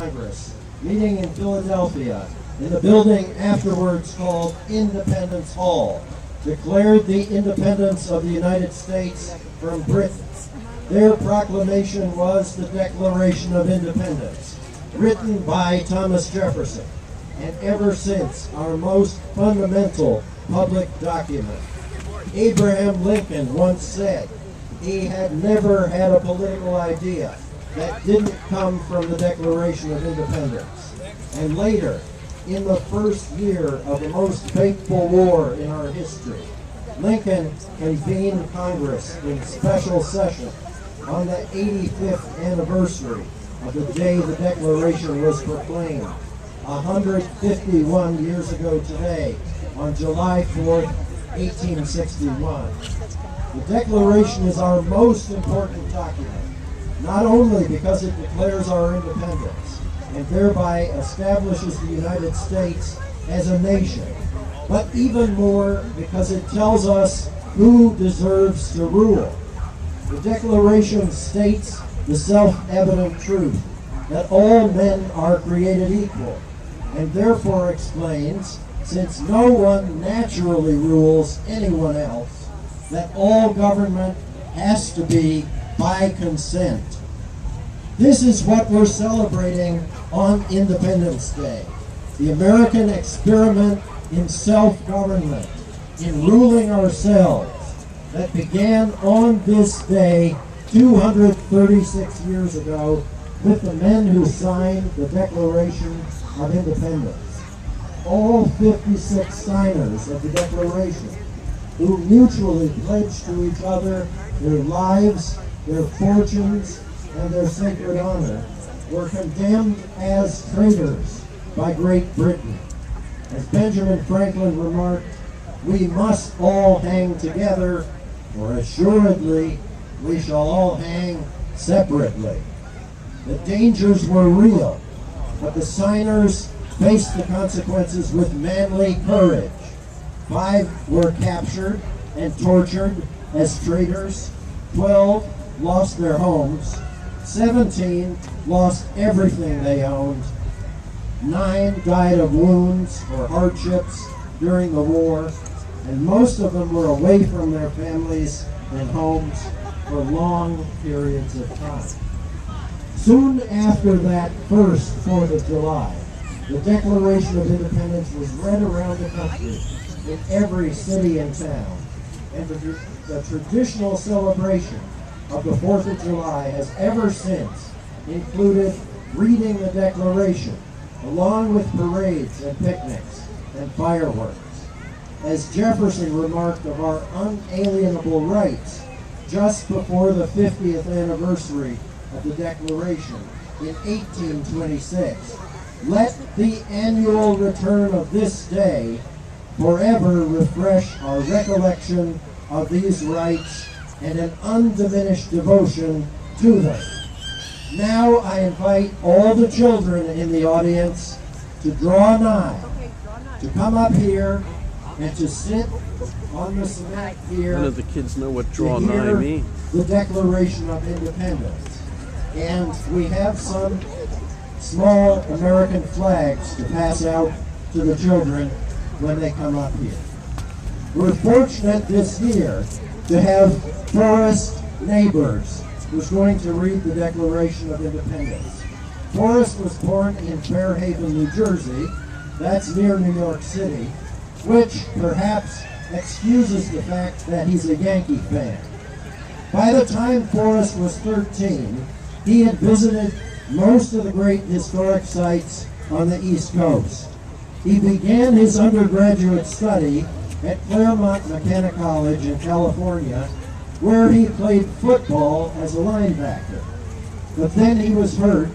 Congress, meeting in Philadelphia in the building afterwards called Independence Hall, declared the independence of the United States from Britain. Their proclamation was the Declaration of Independence, written by Thomas Jefferson, and ever since our most fundamental public document. Abraham Lincoln once said he had never had a political idea that didn't come from the Declaration of Independence. And later, in the first year of the most fateful war in our history, Lincoln convened Congress in special session on the 85th anniversary of the day the Declaration was proclaimed, 151 years ago today, on July 4th, 1861. The Declaration is our most important document, not only because it declares our independence and thereby establishes the United States as a nation, but even more because it tells us who deserves to rule. The Declaration states the self-evident truth that all men are created equal, and therefore explains, since no one naturally rules anyone else, that all government has to be by consent. This is what we're celebrating on Independence Day, the American experiment in self-government, in ruling ourselves, that began on this day 236 years ago with the men who signed the Declaration of Independence. All 56 signers of the Declaration, who mutually pledged to each other their lives, their fortunes, and their sacred honor, were condemned as traitors by Great Britain. As Benjamin Franklin remarked, we must all hang together, or assuredly we shall all hang separately. The dangers were real, but the signers faced the consequences with manly courage. 5 were captured and tortured as traitors, 12 lost their homes, 17 lost everything they owned, 9 died of wounds or hardships during the war, and most of them were away from their families and homes for long periods of time. Soon after that first 4th of July, the Declaration of Independence was read around the country in every city and town, and the traditional celebration of the 4th of July has ever since included reading the Declaration, along with parades and picnics and fireworks. As Jefferson remarked of our unalienable rights just before the 50th anniversary of the Declaration in 1826, let the annual return of this day forever refresh our recollection of these rights and an undiminished devotion to them. Now I invite all the children in the audience to draw nigh, to come up here and to sit on the cement here. None of the kids know what draw nigh means. The Declaration of Independence. And we have some small American flags to pass out to the children when they come up here. We're fortunate this year to have Forrest Neighbors, who's going to read the Declaration of Independence. Forrest was born in Fairhaven, New Jersey. That's near New York City, which perhaps excuses the fact that he's a Yankee fan. By the time Forrest was 13, he had visited most of the great historic sites on the East Coast. He began his undergraduate study at Claremont Mechanic College in California, where he played football as a linebacker. But then he was hurt,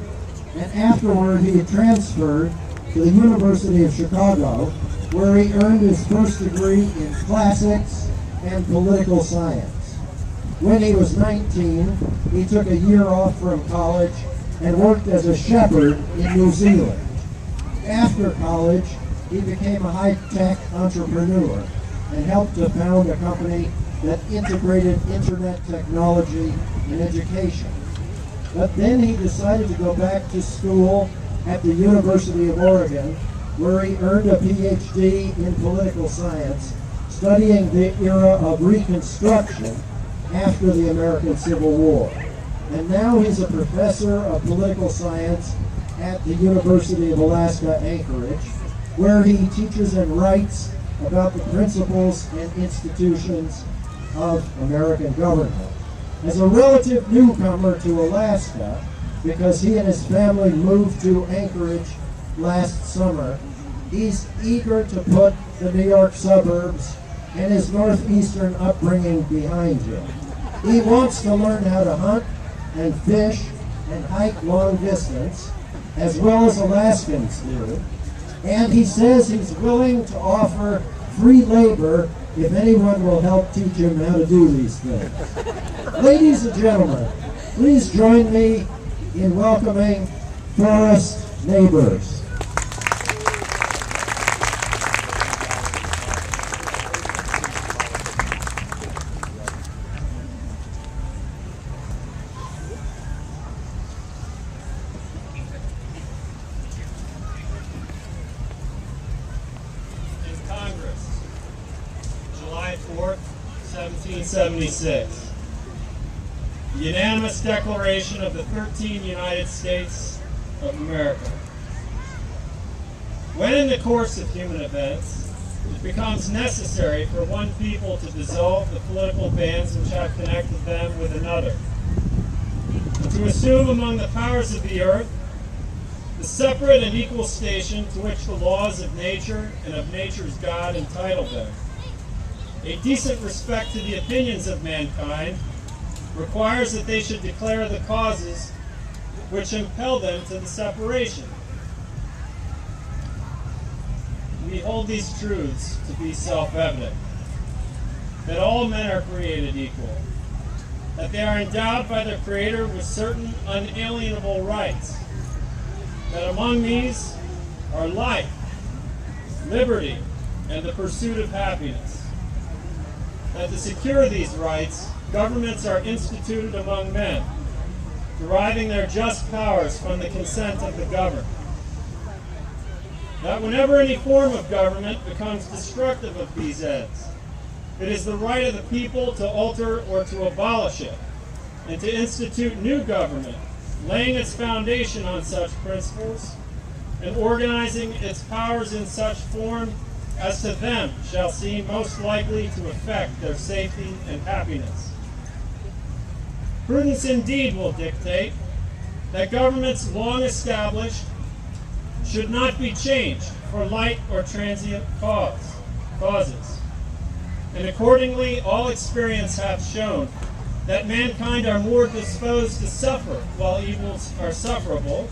and afterward he transferred to the University of Chicago, where he earned his first degree in classics and political science. When he was 19, he took a year off from college and worked as a shepherd in New Zealand. After college, he became a high-tech entrepreneur and helped to found a company that integrated internet technology in education. But then he decided to go back to school at the University of Oregon, where he earned a PhD in political science, studying the era of Reconstruction after the American Civil War. And now he's a professor of political science at the University of Alaska, Anchorage, where he teaches and writes about the principles and institutions of American government. As a relative newcomer to Alaska, because he and his family moved to Anchorage last summer, he's eager to put the New York suburbs and his northeastern upbringing behind him. He wants to learn how to hunt and fish and hike long distance, as well as Alaskans do. And he says he's willing to offer free labor if anyone will help teach him how to do these things. Ladies and gentlemen, please join me in welcoming Forrest Neighbors. July 4th, 1776. The unanimous declaration of the 13 United States of America. When in the course of human events, it becomes necessary for one people to dissolve the political bands which have connected them with another, and to assume among the powers of the earth the separate and equal station to which the laws of nature and of nature's God entitle them. A decent respect to the opinions of mankind requires that they should declare the causes which impel them to the separation. We hold these truths to be self-evident, that all men are created equal, that they are endowed by their Creator with certain unalienable rights, that among these are life, liberty, and the pursuit of happiness. That to secure these rights, governments are instituted among men, deriving their just powers from the consent of the governed. That whenever any form of government becomes destructive of these ends, it is the right of the people to alter or to abolish it, and to institute new government, laying its foundation on such principles, and organizing its powers in such form as to them shall seem most likely to affect their safety and happiness. Prudence indeed will dictate that governments long established should not be changed for light or transient causes. And accordingly, all experience hath shown that mankind are more disposed to suffer while evils are sufferable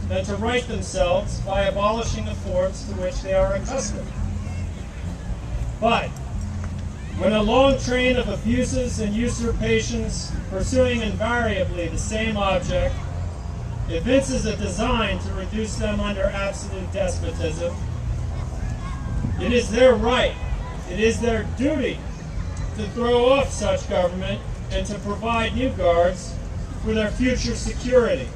than to right themselves by abolishing the forms to which they are accustomed. But when a long train of abuses and usurpations, pursuing invariably the same object, evinces a design to reduce them under absolute despotism, it is their right, it is their duty to throw off such government and to provide new guards for their future security.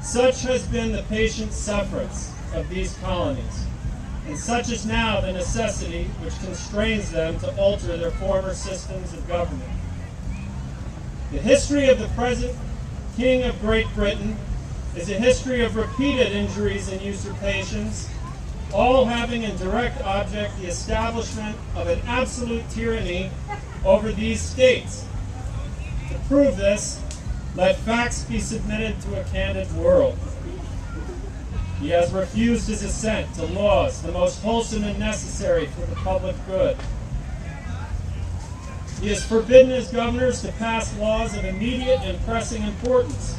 Such has been the patient sufferance of these colonies, and such is now the necessity which constrains them to alter their former systems of government. The history of the present King of Great Britain is a history of repeated injuries and usurpations, all having in direct object the establishment of an absolute tyranny over these states. To prove this, let facts be submitted to a candid world. He has refused his assent to laws the most wholesome and necessary for the public good. He has forbidden his governors to pass laws of immediate and pressing importance,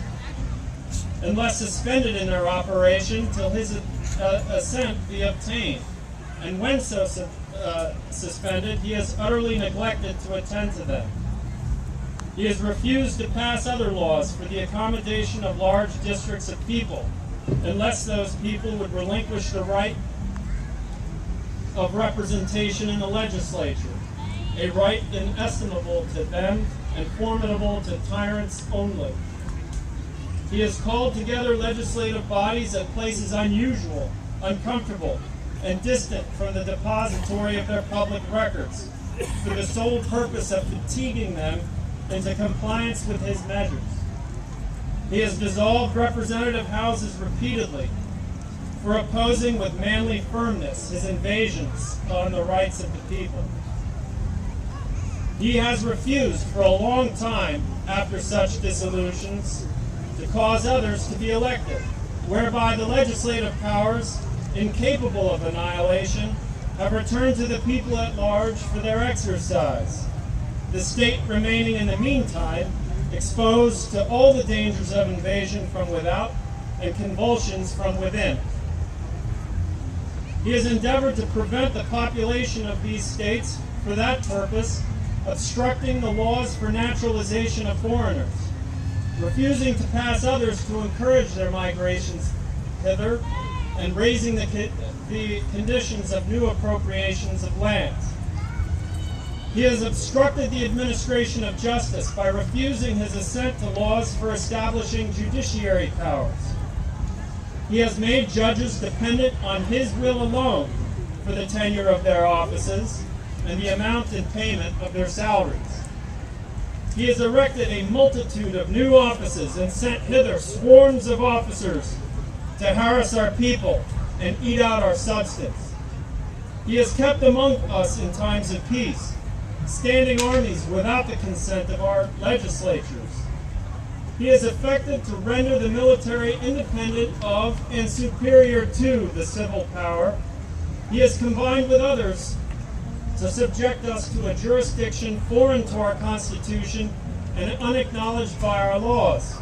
unless suspended in their operation till his assent be obtained. And when so suspended, he has utterly neglected to attend to them. He has refused to pass other laws for the accommodation of large districts of people, unless those people would relinquish the right of representation in the legislature, a right inestimable to them and formidable to tyrants only. He has called together legislative bodies at places unusual, uncomfortable, and distant from the depository of their public records, for the sole purpose of fatiguing them into compliance with his measures. He has dissolved representative houses repeatedly for opposing with manly firmness his invasions on the rights of the people. He has refused for a long time after such dissolutions to cause others to be elected, whereby the legislative powers, incapable of annihilation, have returned to the people at large for their exercise, the state remaining in the meantime exposed to all the dangers of invasion from without and convulsions from within. He has endeavored to prevent the population of these states for that purpose, obstructing the laws for naturalization of foreigners, refusing to pass others to encourage their migrations hither, and raising the conditions of new appropriations of lands. He has obstructed the administration of justice by refusing his assent to laws for establishing judiciary powers. He has made judges dependent on his will alone for the tenure of their offices and the amount and payment of their salaries. He has erected a multitude of new offices and sent hither swarms of officers to harass our people and eat out our substance. He has kept among us in times of peace standing armies without the consent of our legislatures. He has effected to render the military independent of and superior to the civil power. He has combined with others to subject us to a jurisdiction foreign to our Constitution and unacknowledged by our laws,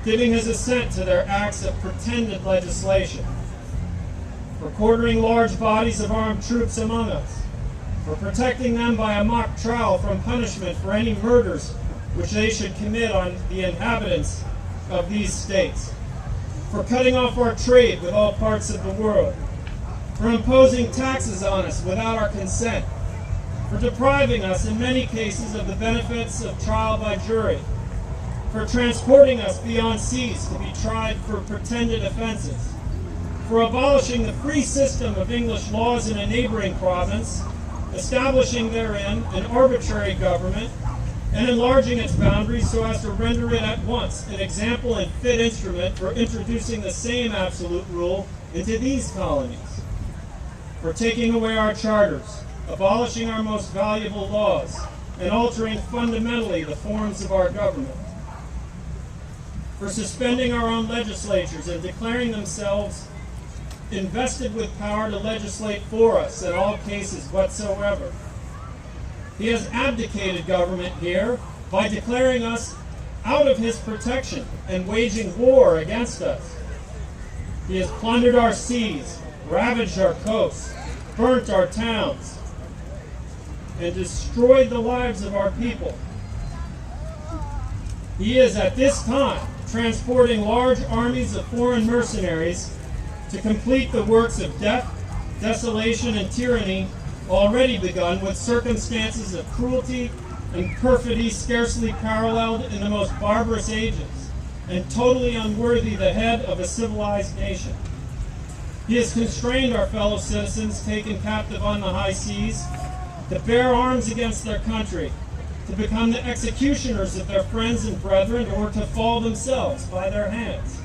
giving his assent to their acts of pretended legislation, for quartering large bodies of armed troops among us, for protecting them by a mock trial from punishment for any murders which they should commit on the inhabitants of these states, for cutting off our trade with all parts of the world, for imposing taxes on us without our consent, for depriving us in many cases of the benefits of trial by jury, for transporting us beyond seas to be tried for pretended offenses, for abolishing the free system of English laws in a neighboring province, establishing therein an arbitrary government, and enlarging its boundaries so as to render it at once an example and fit instrument for introducing the same absolute rule into these colonies, for taking away our charters, abolishing our most valuable laws, and altering fundamentally the forms of our government, for suspending our own legislatures and declaring themselves invested with power to legislate for us in all cases whatsoever. He has abdicated government here by declaring us out of his protection and waging war against us. He has plundered our seas, ravaged our coasts, burnt our towns, and destroyed the lives of our people. He is at this time transporting large armies of foreign mercenaries to complete the works of death, desolation, and tyranny already begun with circumstances of cruelty and perfidy scarcely paralleled in the most barbarous ages, and totally unworthy the head of a civilized nation. He has constrained our fellow citizens taken captive on the high seas to bear arms against their country, to become the executioners of their friends and brethren, or to fall themselves by their hands.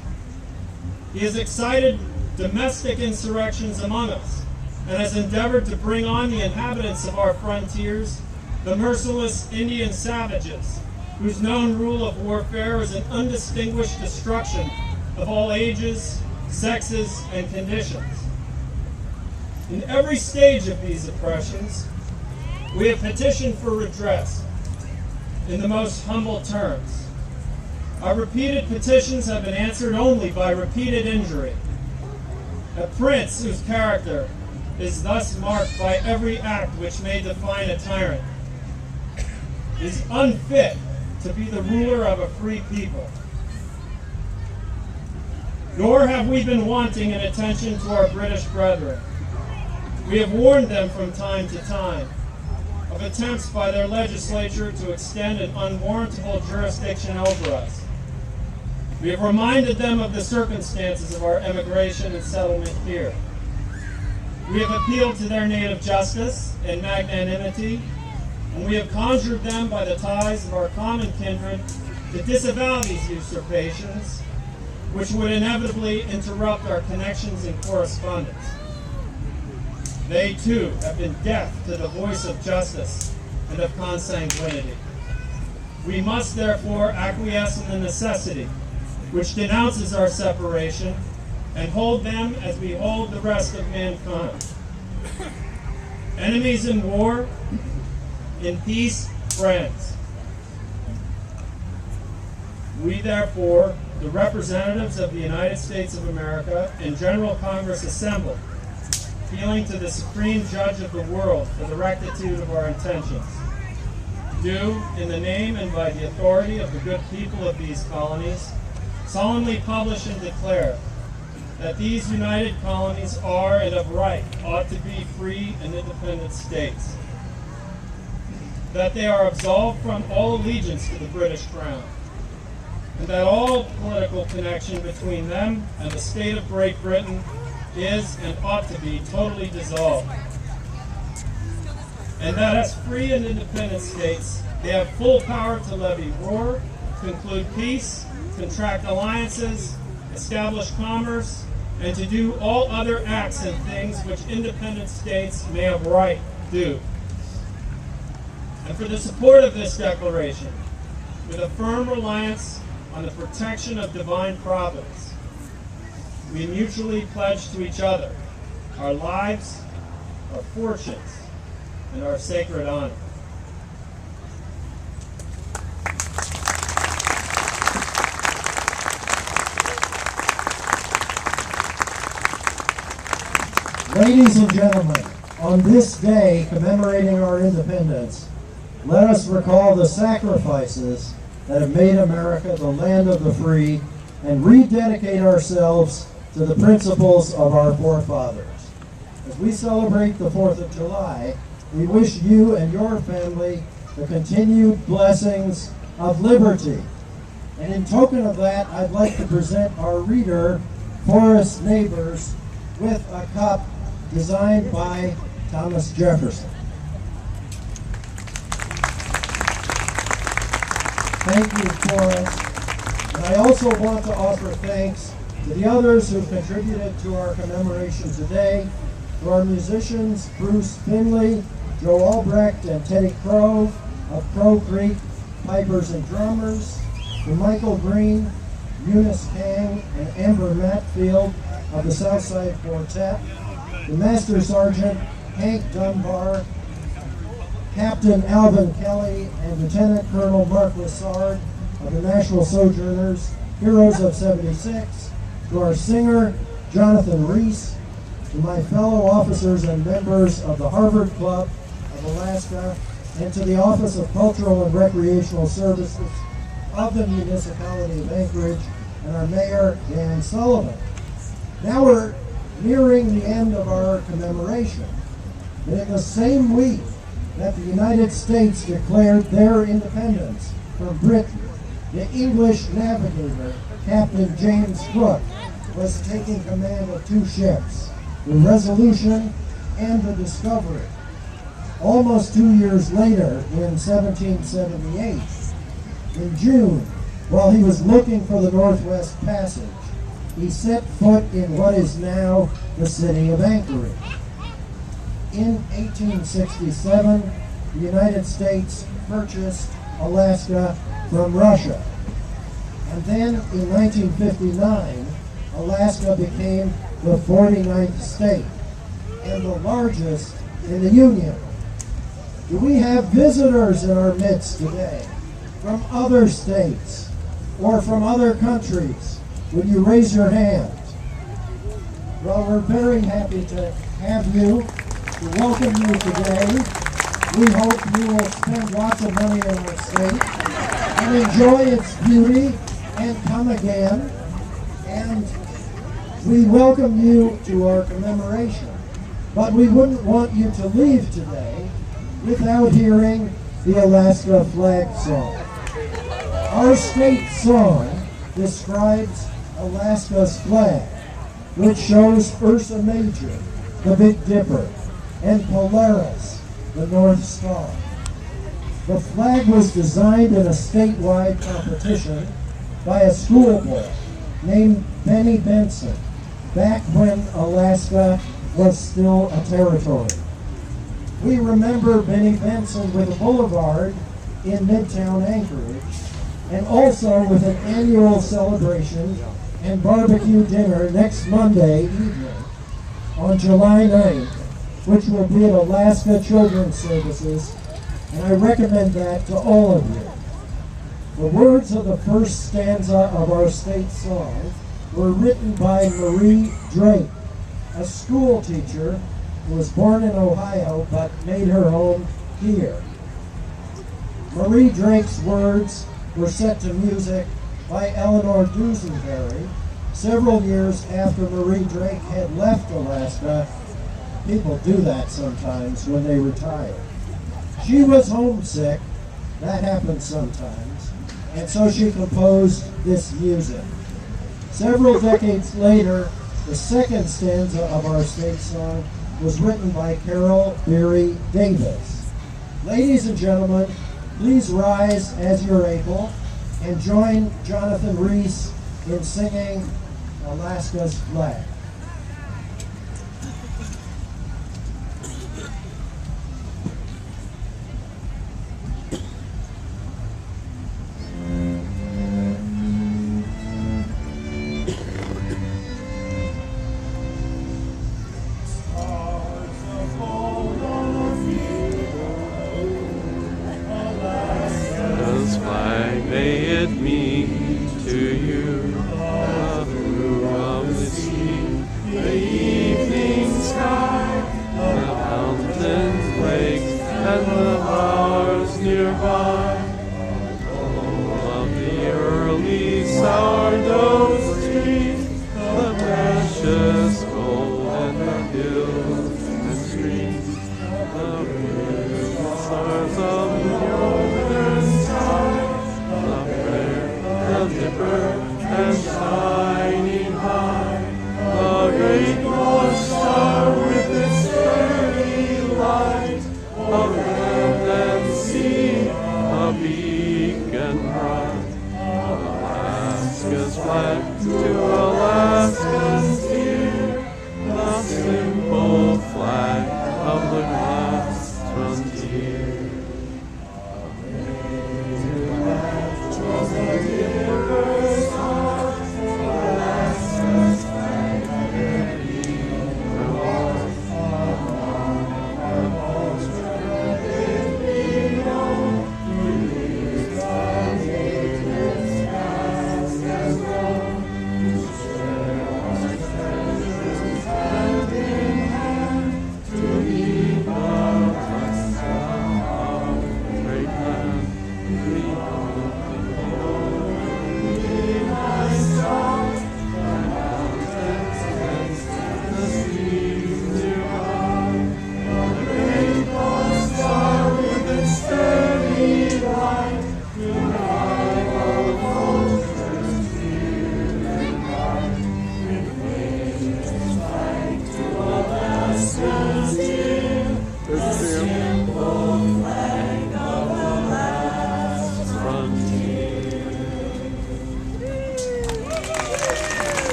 He has excited domestic insurrections among us, and has endeavored to bring on the inhabitants of our frontiers the merciless Indian savages, whose known rule of warfare is an undistinguished destruction of all ages, sexes, and conditions. In every stage of these oppressions, we have petitioned for redress in the most humble terms. Our repeated petitions have been answered only by repeated injury. A prince whose character is thus marked by every act which may define a tyrant is unfit to be the ruler of a free people. Nor have we been wanting in attention to our British brethren. We have warned them from time to time of attempts by their legislature to extend an unwarrantable jurisdiction over us. We have reminded them of the circumstances of our emigration and settlement here. We have appealed to their native justice and magnanimity, and we have conjured them by the ties of our common kindred to disavow these usurpations, which would inevitably interrupt our connections and correspondence. They too have been deaf to the voice of justice and of consanguinity. We must therefore acquiesce in the necessity which denounces our separation and hold them as we hold the rest of mankind. Enemies in war, in peace, friends. We therefore, the representatives of the United States of America and General Congress assembled, appealing to the Supreme Judge of the world for the rectitude of our intentions, do, in the name and by the authority of the good people of these colonies, solemnly publish and declare that these united colonies are and of right ought to be free and independent states, that they are absolved from all allegiance to the British Crown, and that all political connection between them and the state of Great Britain is and ought to be totally dissolved, and that as free and independent states, they have full power to levy war, conclude peace, contract alliances, establish commerce, and to do all other acts and things which independent states may of right do. And for the support of this declaration, with a firm reliance on the protection of divine providence, we mutually pledge to each other our lives, our fortunes, and our sacred honor. Ladies and gentlemen, on this day commemorating our independence, let us recall the sacrifices that have made America the land of the free and rededicate ourselves to the principles of our forefathers. As we celebrate the 4th of July, we wish you and your family the continued blessings of liberty. And in token of that, I'd like to present our reader, Forest Neighbors, with a cup designed by Thomas Jefferson. Thank you, Forrest. And I also want to offer thanks to the others who contributed to our commemoration today, to our musicians, Bruce Finley, Joe Albrecht, and Teddy Crow of Crow Creek Pipers and Drummers, to Michael Green, Eunice Kang, and Amber Matfield of the Southside Quartet, to Master Sergeant Hank Dunbar, Captain Alvin Kelly, and Lieutenant Colonel Mark Lassard of the National Sojourners, Heroes of 76, to our singer, Jonathan Reese, to my fellow officers and members of the Harvard Club of Alaska, and to the Office of Cultural and Recreational Services of the Municipality of Anchorage, and our Mayor, Dan Sullivan. Now we're nearing the end of our commemoration, but in the same week that the United States declared their independence from Britain, the English navigator, Captain James Cook, was taking command of 2 ships, the Resolution and the Discovery. Almost 2 years later, in 1778, in June, while he was looking for the Northwest Passage, he set foot in what is now the city of Anchorage. In 1867, the United States purchased Alaska from Russia. And then in 1959, Alaska became the 49th state and the largest in the Union. Do we have visitors in our midst today from other states or from other countries? Would you raise your hand? Well, we're very happy to have you, to welcome you today. We hope you will spend lots of money in our state and enjoy its beauty and come again. And we welcome you to our commemoration. But we wouldn't want you to leave today without hearing the Alaska flag song. Our state song describes Alaska's flag, which shows Ursa Major, the Big Dipper, and Polaris, the North Star. The flag was designed in a statewide competition by a schoolboy named Benny Benson, back when Alaska was still a territory. We remember Benny Benson with a boulevard in Midtown Anchorage, and also with an annual celebration and barbecue dinner next Monday evening on July 9th, which will be at Alaska Children's Services, and I recommend that to all of you. The words of the first stanza of our state song were written by Marie Drake, a school teacher who was born in Ohio but made her home here. Marie Drake's words were set to music by Eleanor Dusenberry several years after Marie Drake had left Alaska. People do that sometimes when they retire. She was homesick, that happens sometimes, and so she composed this music. Several decades later, the second stanza of our state song was written by Carol Beery Davis. Ladies and gentlemen, please rise as you're able and join Jonathan Reese in singing Alaska's Flag.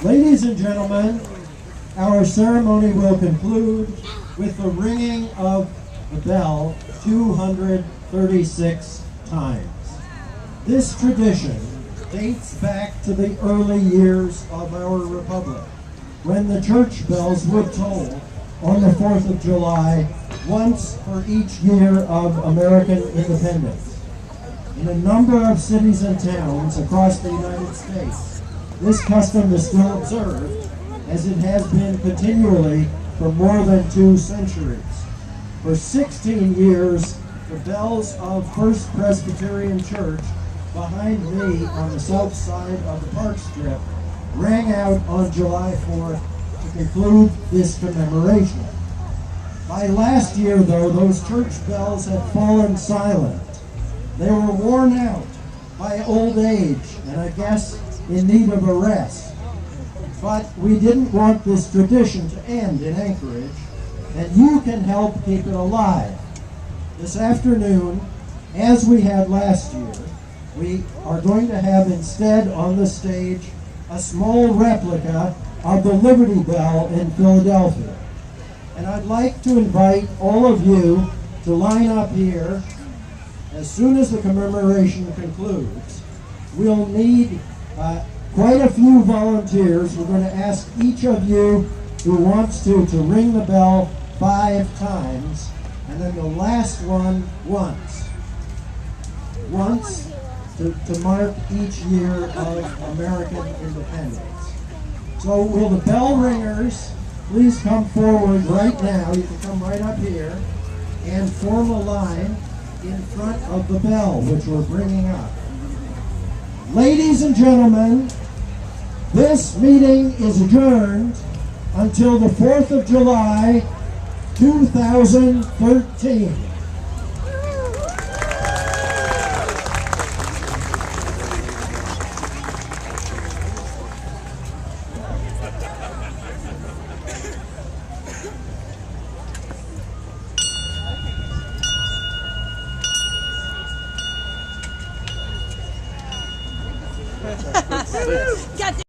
Ladies and gentlemen, our ceremony will conclude with the ringing of the bell 236 times. This tradition dates back to the early years of our republic, when the church bells would toll on the 4th of July once for each year of American independence. In a number of cities and towns across the United States, this custom is still observed, as it has been continually for more than 2 centuries. For 16 years, the bells of First Presbyterian Church behind me on the south side of the Park Strip rang out on July 4th to conclude this commemoration. By last year, though, those church bells had fallen silent. They were worn out by old age and I guess in need of a rest. But we didn't want this tradition to end in Anchorage, and you can help keep it alive. This afternoon, as we had last year, we are going to have instead on the stage a small replica of the Liberty Bell in Philadelphia. And I'd like to invite all of you to line up here as soon as the commemoration concludes. We'll need quite a few volunteers. We're going to ask each of you who wants to ring the bell 5 times, and then the last one once. Once to mark each year of American independence. So will the bell ringers please come forward right now. You can come right up here and form a line in front of the bell, which we're bringing up. Ladies and gentlemen, this meeting is adjourned until the 4th of July, 2013. Got